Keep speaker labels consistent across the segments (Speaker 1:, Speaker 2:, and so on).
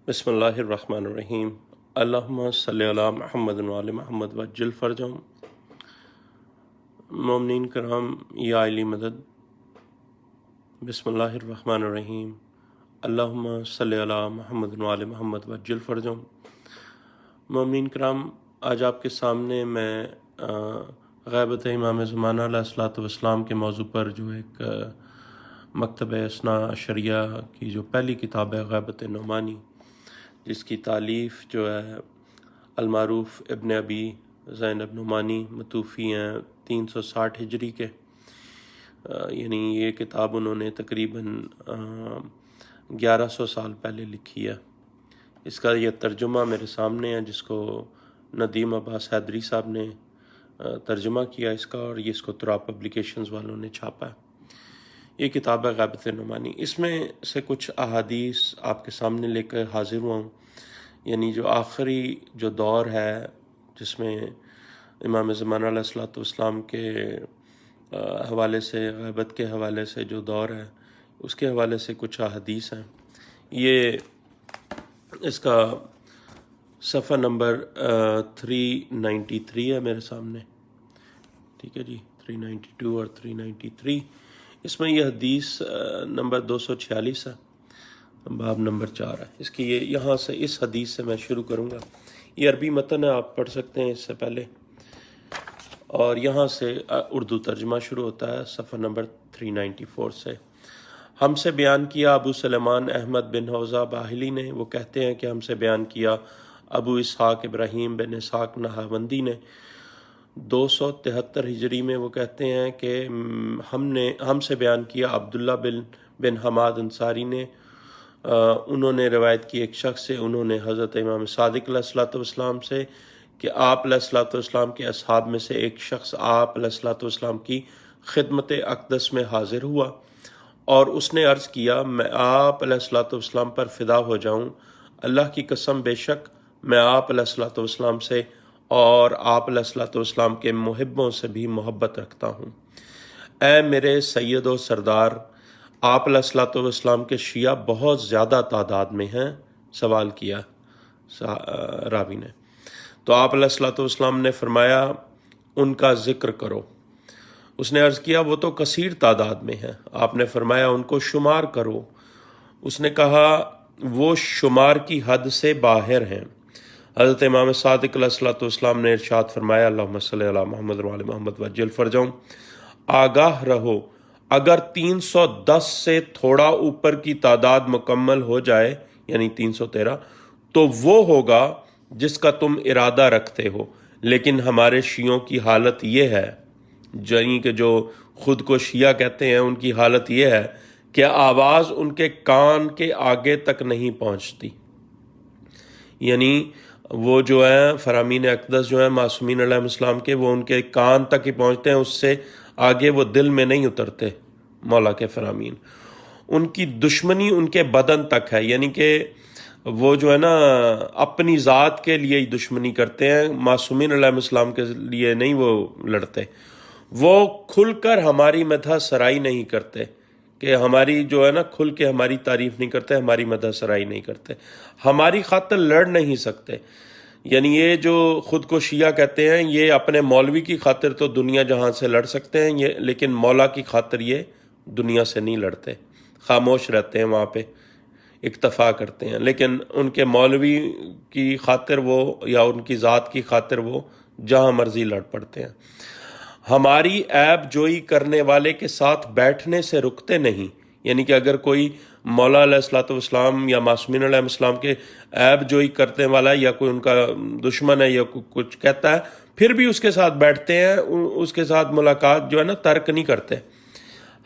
Speaker 1: بسم اللہ الرحمن الرحیم۔ اللہم صلی علی محمد وعلی محمد وعجل فرجہم۔ مومنین کرام، یا علی مدد۔ بسم اللہ الرحمن الرحیم۔ اللہم صلی علی محمد وعلی محمد وعجل فرجہم۔ مومنین کرام، آج آپ کے سامنے میں غیبت امام زمانہ علیہ الصلوۃ والسلام کے موضوع پر جو ایک مکتبہ اثنا عشریہ کی جو پہلی کتاب ہے غیبت نعمانی، جس کی تالیف جو ہے المعروف ابن ابی زینب نعمانی متوفی ہیں 360 ہجری کے، یعنی یہ کتاب انہوں نے تقریباً 1100 سال پہلے لکھی ہے۔ اس کا یہ ترجمہ میرے سامنے ہے، جس کو ندیم عباس حیدری صاحب نے ترجمہ کیا اس کا، اور یہ اس کو تراب پبلیکیشنز والوں نے چھاپا ہے۔ یہ کتاب ہے غیبت نعمانی۔ اس میں سے کچھ احادیث آپ کے سامنے لے کر حاضر ہوا ہوں، یعنی جو آخری جو دور ہے جس میں امام زمانہ علیہ الصلوۃ والسلام کے حوالے سے، غیبت کے حوالے سے جو دور ہے اس کے حوالے سے کچھ احادیث ہیں۔ یہ اس کا صفحہ نمبر 393 ہے میرے سامنے، ٹھیک ہے جی، 392 اور 393۔ اس میں یہ حدیث نمبر 246 ہے، باب نمبر 4 ہے اس کی۔ یہ یہاں سے اس حدیث سے میں شروع کروں گا۔ یہ عربی متن ہے، آپ پڑھ سکتے ہیں اس سے پہلے، اور یہاں سے اردو ترجمہ شروع ہوتا ہے صفحہ نمبر 394 سے۔ ہم سے بیان کیا ابو سلیمان احمد بن حوزہ باہلی نے، وہ کہتے ہیں کہ ہم سے بیان کیا ابو اسحاق ابراہیم بن اسحاق نہاوندی نے 273 ہجری میں، وہ کہتے ہیں کہ ہم سے بیان کیا عبداللہ بن حماد انصاری نے، انہوں نے روایت کی ایک شخص سے، انہوں نے حضرت امام صادق علیہ الصلوۃ والسلام سے کہ آپ علیہ الصلوۃ والسلام کے اصحاب میں سے ایک شخص آپ علیہ الصلوۃ والسلام کی خدمت اقدس میں حاضر ہوا، اور اس نے عرض کیا میں آپ علیہ الصلوۃ والسلام پر فدا ہو جاؤں، اللہ کی قسم بے شک میں آپ علیہ الصلوۃ والسلام سے اور آپ علیہ الصلوۃ والسلام کے محبوں سے بھی محبت رکھتا ہوں۔ اے میرے سید و سردار، آپ علیہ الصلوۃ والسلام کے شیعہ بہت زیادہ تعداد میں ہیں؟ سوال کیا راوی نے۔ تو آپ علیہ الصلوۃ والسلام نے فرمایا ان کا ذکر کرو۔ اس نے عرض کیا وہ تو کثیر تعداد میں ہیں۔ آپ نے فرمایا ان کو شمار کرو۔ اس نے کہا وہ شمار کی حد سے باہر ہیں۔ حضرت امام صادق علیہ الصلوۃ والسلام نے ارشاد فرمایا اللہم صلی علی محمد وعلی محمد وعجل فرجہم، آگاہ رہو اگر 310 سے تھوڑا اوپر کی تعداد مکمل ہو جائے، یعنی 313، تو وہ ہوگا جس کا تم ارادہ رکھتے ہو، لیکن ہمارے شیعوں کی حالت یہ ہے، یعنی کہ جو خود کو شیعہ کہتے ہیں ان کی حالت یہ ہے کہ آواز ان کے کان کے آگے تک نہیں پہنچتی، یعنی وہ جو ہیں فرامین اقدس جو ہیں معصومین علیہ السلام کے، وہ ان کے کان تک ہی پہنچتے ہیں، اس سے آگے وہ دل میں نہیں اترتے۔ مولا کے فرامین، ان کی دشمنی ان کے بدن تک ہے، یعنی کہ وہ جو ہے نا اپنی ذات کے لیے ہی دشمنی کرتے ہیں، معصومین علیہ السلام کے لیے نہیں وہ لڑتے۔ وہ کھل کر ہماری مدح سرائی نہیں کرتے، کہ ہماری جو ہے نا کھل کے ہماری تعریف نہیں کرتے، ہماری مدح سرائی نہیں کرتے، ہماری خاطر لڑ نہیں سکتے۔ یعنی یہ جو خود کو شیعہ کہتے ہیں، یہ اپنے مولوی کی خاطر تو دنیا جہاں سے لڑ سکتے ہیں، یہ لیکن مولا کی خاطر یہ دنیا سے نہیں لڑتے، خاموش رہتے ہیں، وہاں پہ اکتفا کرتے ہیں، لیکن ان کے مولوی کی خاطر وہ یا ان کی ذات کی خاطر وہ جہاں مرضی لڑ پڑتے ہیں۔ ہماری عیب جوئی کرنے والے کے ساتھ بیٹھنے سے رکتے نہیں، یعنی کہ اگر کوئی مولا علیہ الصلوۃ والسلام یا معصومین علیہ السلام کے عیب جوئی کرنے والا یا کوئی ان کا دشمن ہے یا کچھ کہتا ہے، پھر بھی اس کے ساتھ بیٹھتے ہیں، اس کے ساتھ ملاقات جو ہے نا ترک نہیں کرتے۔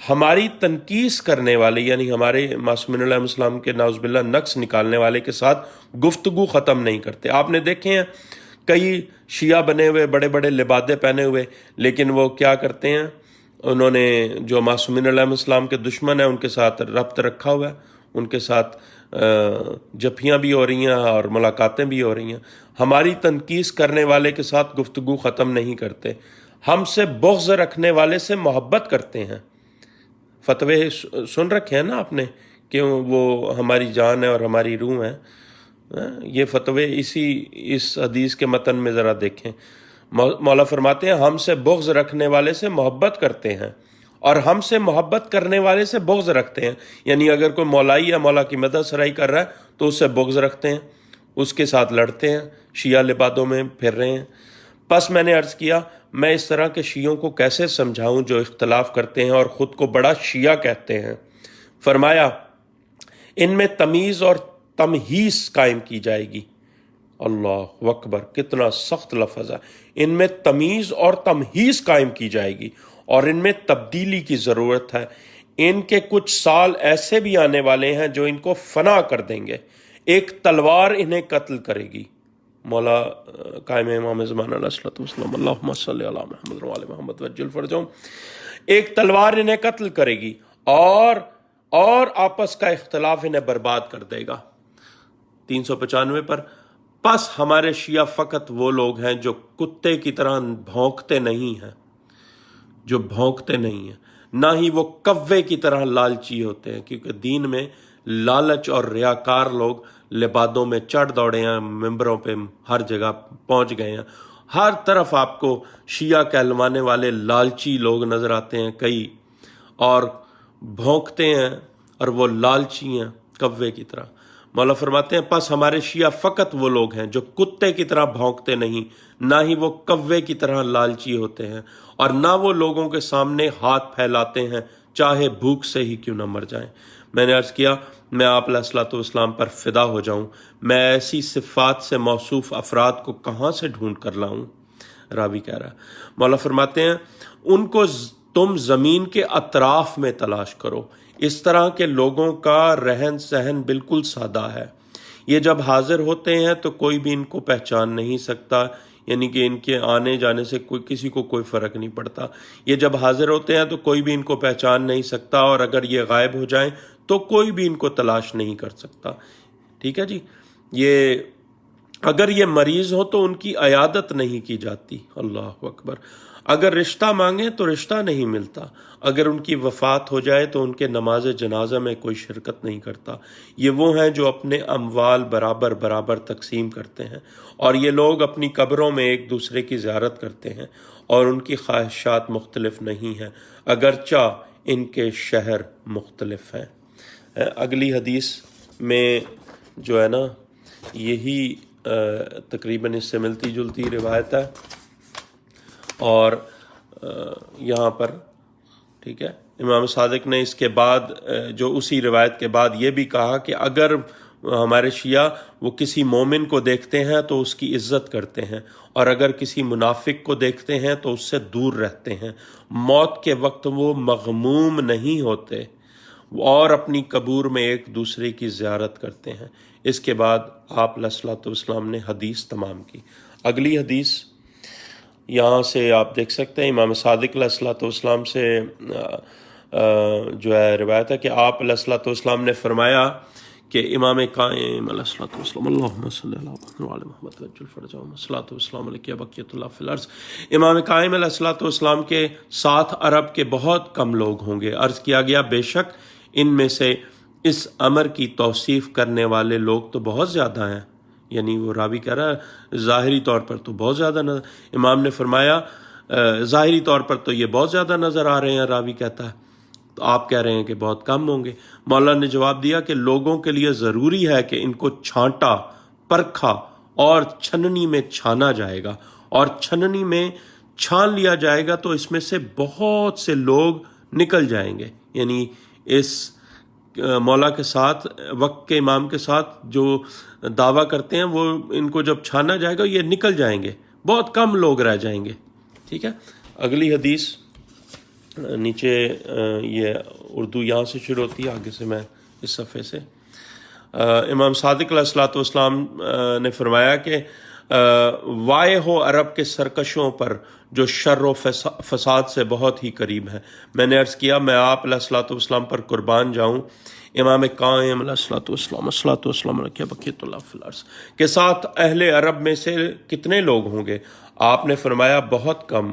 Speaker 1: ہماری تنقیص کرنے والے یعنی ہمارے معصومین علیہ السلام کے نعوذ باللہ نقص نکالنے والے کے ساتھ گفتگو ختم نہیں کرتے۔ آپ نے دیکھے ہیں کئی شیعہ بنے ہوئے، بڑے بڑے لبادے پہنے ہوئے، لیکن وہ کیا کرتے ہیں، انہوں نے جو معصومین علیہ السلام کے دشمن ہیں ان کے ساتھ ربط رکھا ہوا ہے، ان کے ساتھ جفیاں بھی ہو رہی ہیں اور ملاقاتیں بھی ہو رہی ہیں۔ ہماری تنقیص کرنے والے کے ساتھ گفتگو ختم نہیں کرتے، ہم سے بغض رکھنے والے سے محبت کرتے ہیں۔ فتوے سن رکھے ہیں نا آپ نے کہ وہ ہماری جان ہے اور ہماری روح ہے، یہ فتوے اس حدیث کے متن میں ذرا دیکھیں. مولا فرماتے ہیں ہم سے بغض رکھنے والے سے محبت کرتے ہیں اور ہم سے محبت کرنے والے سے بغض رکھتے ہیں. یعنی اگر کوئی مولائی یا مولا کی مدد سرائی کر رہا ہے تو اس سے بغض رکھتے ہیں، اس کے ساتھ لڑتے ہیں، شیعہ لبادوں میں پھر رہے ہیں. پس میں نے عرض کیا میں اس طرح کے شیعوں کو کیسے سمجھاؤں جو اختلاف کرتے ہیں اور خود کو بڑا شیعہ کہتے ہیں. فرمایا ان میں تمیز اور تمہیز قائم کی جائے گی. اللہ اکبر، کتنا سخت لفظ ہے. ان میں تمیز اور تمہیز قائم کی جائے گی اور ان میں تبدیلی کی ضرورت ہے. ان کے کچھ سال ایسے بھی آنے والے ہیں جو ان کو فنا کر دیں گے. ایک تلوار انہیں قتل کرے گی. مولا قائم امام زمان علیہ الصلوۃ والسلام اللہم صلی علی محمد و علی محمد وجل فرجہم. ایک تلوار انہیں قتل کرے گی اور آپس کا اختلاف انہیں برباد کر دے گا. 395 پر پس ہمارے شیعہ فقط وہ لوگ ہیں جو کتے کی طرح بھونکتے نہیں ہیں، جو بھونکتے نہیں ہیں، نہ ہی وہ کوے کی طرح لالچی ہوتے ہیں. کیونکہ دین میں لالچ اور ریاکار لوگ لبادوں میں چڑھ دوڑے ہیں، ممبروں پہ ہر جگہ پہنچ گئے ہیں. ہر طرف آپ کو شیعہ کہلوانے والے لالچی لوگ نظر آتے ہیں کئی، اور بھونکتے ہیں اور وہ لالچی ہیں کوے کی طرح. مولا فرماتے ہیں پس ہمارے شیعہ فقط وہ لوگ ہیں جو کتے کی طرح بھونکتے نہیں، نہ ہی وہ کوے کی طرح لالچی ہوتے ہیں، اور نہ وہ لوگوں کے سامنے ہاتھ پھیلاتے ہیں چاہے بھوک سے ہی کیوں نہ مر جائیں. میں نے عرض کیا میں آپ علیہ الصلوۃ والسلام پر فدا ہو جاؤں، میں ایسی صفات سے موصوف افراد کو کہاں سے ڈھونڈ کر لاؤں. راوی کہہ رہا ہے. مولا فرماتے ہیں ان کو تم زمین کے اطراف میں تلاش کرو. اس طرح کے لوگوں کا رہن سہن بالکل سادہ ہے. یہ جب حاضر ہوتے ہیں تو کوئی بھی ان کو پہچان نہیں سکتا، یعنی کہ ان کے آنے جانے سے کسی کو کوئی فرق نہیں پڑتا. یہ جب حاضر ہوتے ہیں تو کوئی بھی ان کو پہچان نہیں سکتا، اور اگر یہ غائب ہو جائیں تو کوئی بھی ان کو تلاش نہیں کر سکتا. ٹھیک ہے جی. یہ اگر یہ مریض ہو تو ان کی عیادت نہیں کی جاتی. اللہ اکبر. اگر رشتہ مانگیں تو رشتہ نہیں ملتا. اگر ان کی وفات ہو جائے تو ان کے نماز جنازہ میں کوئی شرکت نہیں کرتا. یہ وہ ہیں جو اپنے اموال برابر برابر تقسیم کرتے ہیں، اور یہ لوگ اپنی قبروں میں ایک دوسرے کی زیارت کرتے ہیں، اور ان کی خواہشات مختلف نہیں ہیں اگرچہ ان کے شہر مختلف ہیں. اگلی حدیث میں جو ہے نا یہی تقریباً اس سے ملتی جلتی روایت ہے، اور یہاں پر ٹھیک ہے امام صادق نے اس کے بعد جو اسی روایت کے بعد یہ بھی کہا کہ اگر ہمارے شیعہ وہ کسی مومن کو دیکھتے ہیں تو اس کی عزت کرتے ہیں، اور اگر کسی منافق کو دیکھتے ہیں تو اس سے دور رہتے ہیں. موت کے وقت وہ مغموم نہیں ہوتے اور اپنی قبور میں ایک دوسرے کی زیارت کرتے ہیں. اس کے بعد آپ علیہ الصلوۃ والسلام نے حدیث تمام کی. اگلی حدیث یہاں سے آپ دیکھ سکتے ہیں امام صادق علیہ الصلوۃ والسلام سے جو ہے روایت ہے کہ آپ علیہ الصلوۃ والسلام نے فرمایا کہ امام قائم علیہ الصلوۃ والسلام اللہم صلی علی محمد وجل فرجہم الصلوۃ والسلام علیک یا بقیۃ اللہ فی الارض. امام قائم علیہ الصلوۃ والسلام کے ساتھ عرب کے بہت کم لوگ ہوں گے. عرض کیا گیا بے شک ان میں سے اس امر کی توصیف کرنے والے لوگ تو بہت زیادہ ہیں. یعنی وہ راوی کہہ رہا ہے ظاہری طور پر تو بہت زیادہ نظر، امام نے فرمایا ظاہری طور پر تو یہ بہت زیادہ نظر آ رہے ہیں. راوی کہتا ہے تو آپ کہہ رہے ہیں کہ بہت کم ہوں گے. مولا نے جواب دیا کہ لوگوں کے لیے ضروری ہے کہ ان کو چھانٹا، پرکھا اور چھننی میں چھانا جائے گا، اور چھننی میں چھان لیا جائے گا تو اس میں سے بہت سے لوگ نکل جائیں گے. یعنی اس مولا کے ساتھ وقت کے امام کے ساتھ جو دعویٰ کرتے ہیں وہ ان کو جب چھانا جائے گا یہ نکل جائیں گے، بہت کم لوگ رہ جائیں گے. ٹھیک ہے. اگلی حدیث نیچے یہ اردو یہاں سے شروع ہوتی ہے، آگے سے میں اس صفحے سے. امام صادق علیہ الصلوۃ والسلام نے فرمایا کہ وائے ہو عرب کے سرکشوں پر جو شر و فساد سے بہت ہی قریب ہے. میں نے عرض کیا میں آپ علیہ الصلوۃ والسلام پر قربان جاؤں. امام قائم علیہ الصلوۃ والسلام علیہ بقیۃ اللہ فی الارض کے ساتھ اہل عرب میں سے کتنے لوگ ہوں گے؟ آپ نے فرمایا بہت کم.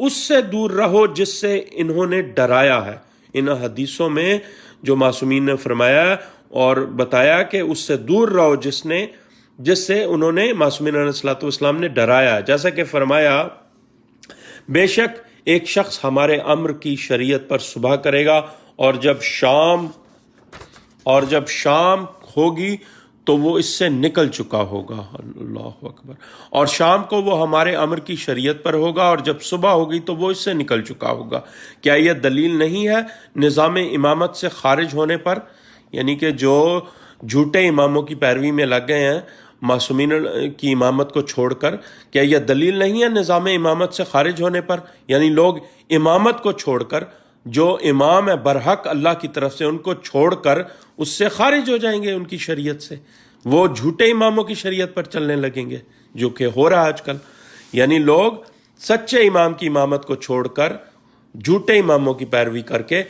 Speaker 1: اس سے دور رہو جس سے انہوں نے ڈرایا ہے۔ ان حدیثوں میں جو معصومین نے فرمایا اور بتایا کہ اس سے دور رہو جس سے انہوں نے معصومین علیہ الصلوۃ والسلام نے ڈرایا، جیسا کہ فرمایا بے شک ایک شخص ہمارے امر کی شریعت پر صبح کرے گا اور جب شام ہوگی تو وہ اس سے نکل چکا ہوگا، اللہ اکبر، اور شام کو وہ ہمارے امر کی شریعت پر ہوگا اور جب صبح ہوگی تو وہ اس سے نکل چکا ہوگا۔ کیا یہ دلیل نہیں ہے نظام امامت سے خارج ہونے پر؟ یعنی کہ جو جھوٹے اماموں کی پیروی میں لگ گئے ہیں معصومین کی امامت کو چھوڑ کر، کیا یہ دلیل نہیں ہے نظام امامت سے خارج ہونے پر؟ یعنی لوگ امامت کو چھوڑ کر، جو امام ہے برحق اللہ کی طرف سے، ان کو چھوڑ کر اس سے خارج ہو جائیں گے، ان کی شریعت سے، وہ جھوٹے اماموں کی شریعت پر چلنے لگیں گے، جو کہ ہو رہا ہے آج کل۔ یعنی لوگ سچے امام کی امامت کو چھوڑ کر جھوٹے اماموں کی پیروی کر کے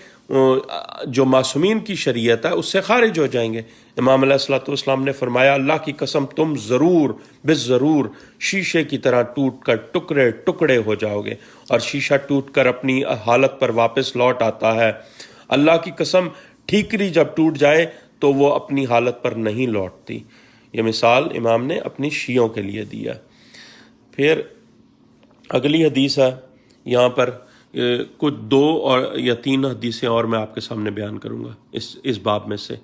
Speaker 1: جو معصومین کی شریعت ہے اس سے خارج ہو جائیں گے۔ امام علیہ الصلوۃ والسلام نے فرمایا اللہ کی قسم تم ضرور شیشے کی طرح ٹوٹ کر ٹکڑے ٹکڑے ہو جاؤ گے، اور شیشہ ٹوٹ کر اپنی حالت پر واپس لوٹ آتا ہے۔ اللہ کی قسم ٹھیکری جب ٹوٹ جائے تو وہ اپنی حالت پر نہیں لوٹتی۔ یہ مثال امام نے اپنی شیعوں کے لیے دیا۔ پھر اگلی حدیث ہے، یہاں پر کچھ 2 یا 3 حدیثیں اور میں آپ کے سامنے بیان کروں گا اس باب میں سے۔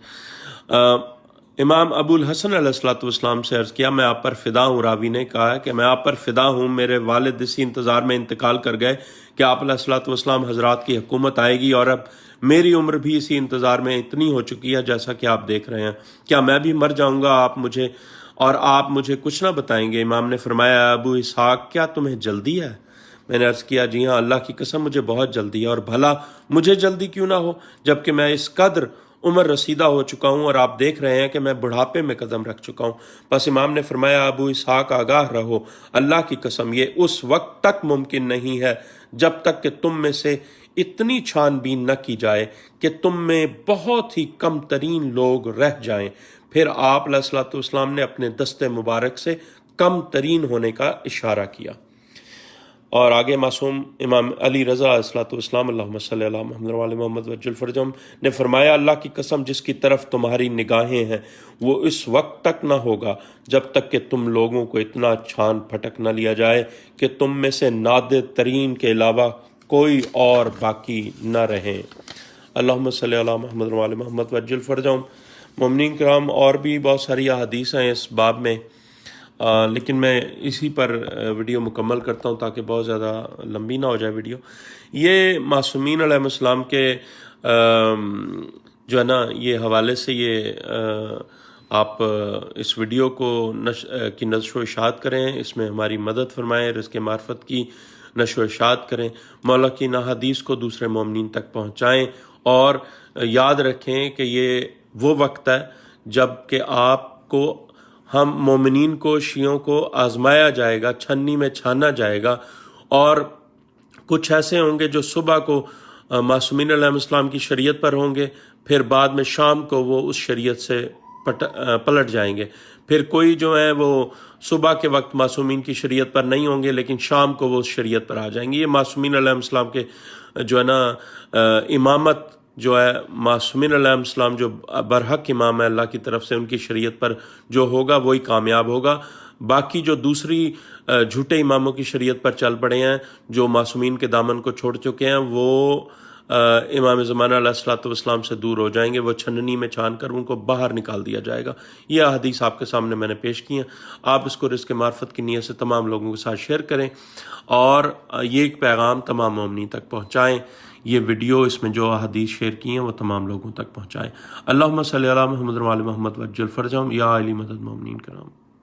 Speaker 1: امام ابو الحسن علیہ الصلوۃ والسلام سے عرض کیا میں آپ پر فدا ہوں۔ راوی نے کہا کہ میں آپ پر فدا ہوں، میرے والد اسی انتظار میں انتقال کر گئے کہ آپ علیہ الصلوۃ والسلام حضرات کی حکومت آئے گی، اور اب میری عمر بھی اسی انتظار میں اتنی ہو چکی ہے جیسا کہ آپ دیکھ رہے ہیں۔ کیا میں بھی مر جاؤں گا آپ مجھے کچھ نہ بتائیں گے؟ امام نے فرمایا ابو اسحاق کیا تمہیں جلدی ہے؟ میں نے عرض کیا جی ہاں، اللہ کی قسم مجھے بہت جلدی ہے، اور بھلا مجھے جلدی کیوں نہ ہو جبکہ میں اس قدر عمر رسیدہ ہو چکا ہوں اور آپ دیکھ رہے ہیں کہ میں بڑھاپے میں قدم رکھ چکا ہوں۔ بس امام نے فرمایا ابو اسحاق آگاہ رہو، اللہ کی قسم یہ اس وقت تک ممکن نہیں ہے جب تک کہ تم میں سے اتنی چھان بین نہ کی جائے کہ تم میں بہت ہی کم ترین لوگ رہ جائیں۔ پھر آپ علیہ الصلوۃ والسلام نے اپنے دست مبارک سے کم ترین ہونے کا اشارہ کیا۔ اور آگے معصوم امام علی رضا علیہ الصلوۃ والسلام اللہم صلی علی محمد وعلی محمد وعجل فرجہم نے فرمایا اللہ کی قسم جس کی طرف تمہاری نگاہیں ہیں وہ اس وقت تک نہ ہوگا جب تک کہ تم لوگوں کو اتنا چھان پھٹک نہ لیا جائے کہ تم میں سے نادر ترین کے علاوہ کوئی اور باقی نہ رہیں۔ اللہم صلی علی محمد وعلی محمد وعجل فرجہم۔ مومنین کرام اور بھی بہت ساری احادیث ہیں اس باب میں، لیکن میں اسی پر ویڈیو مکمل کرتا ہوں تاکہ بہت زیادہ لمبی نہ ہو جائے ویڈیو۔ یہ معصومین علیہ السلام کے جو ہے نا یہ حوالے سے یہ آپ اس ویڈیو کو کی نشر و اشاعت کریں، اس میں ہماری مدد فرمائیں، رزق معرفت کی نشر و اشاعت کریں، مولا کی حدیث کو دوسرے مومنین تک پہنچائیں، اور یاد رکھیں کہ یہ وہ وقت ہے جب کہ آپ کو ہم مومنین کو شیعوں کو آزمایا جائے گا، چھنی میں چھانا جائے گا، اور کچھ ایسے ہوں گے جو صبح کو معصومین علیہ السلام کی شریعت پر ہوں گے، پھر بعد میں شام کو وہ اس شریعت سے پلٹ جائیں گے، پھر کوئی جو ہے وہ صبح کے وقت معصومین کی شریعت پر نہیں ہوں گے لیکن شام کو وہ اس شریعت پر آ جائیں گے۔ یہ معصومین علیہ السلام کے جو ہے نا امامت جو ہے، معصومین علیہ السلام جو برحق امام ہے اللہ کی طرف سے، ان کی شریعت پر جو ہوگا وہی کامیاب ہوگا۔ باقی جو دوسری جھوٹے اماموں کی شریعت پر چل پڑے ہیں، جو معصومین کے دامن کو چھوڑ چکے ہیں، وہ امام زمانہ علیہ الصلوۃ والسلام سے دور ہو جائیں گے، وہ چھننی میں چھان کر ان کو باہر نکال دیا جائے گا۔ یہ احادیث آپ کے سامنے میں نے پیش کی ہیں، آپ اس کو رزق معرفت کی نیت سے تمام لوگوں کے ساتھ شیئر کریں، اور یہ ایک پیغام تمام مومنین تک پہنچائیں۔ یہ ویڈیو اس میں جو احادیث شیئر کی ہیں وہ تمام لوگوں تک پہنچائیں۔ اللہم صلی علی محمد وعلی محمد وعجل فرجہم۔ یا علی مدد مومنین کرام۔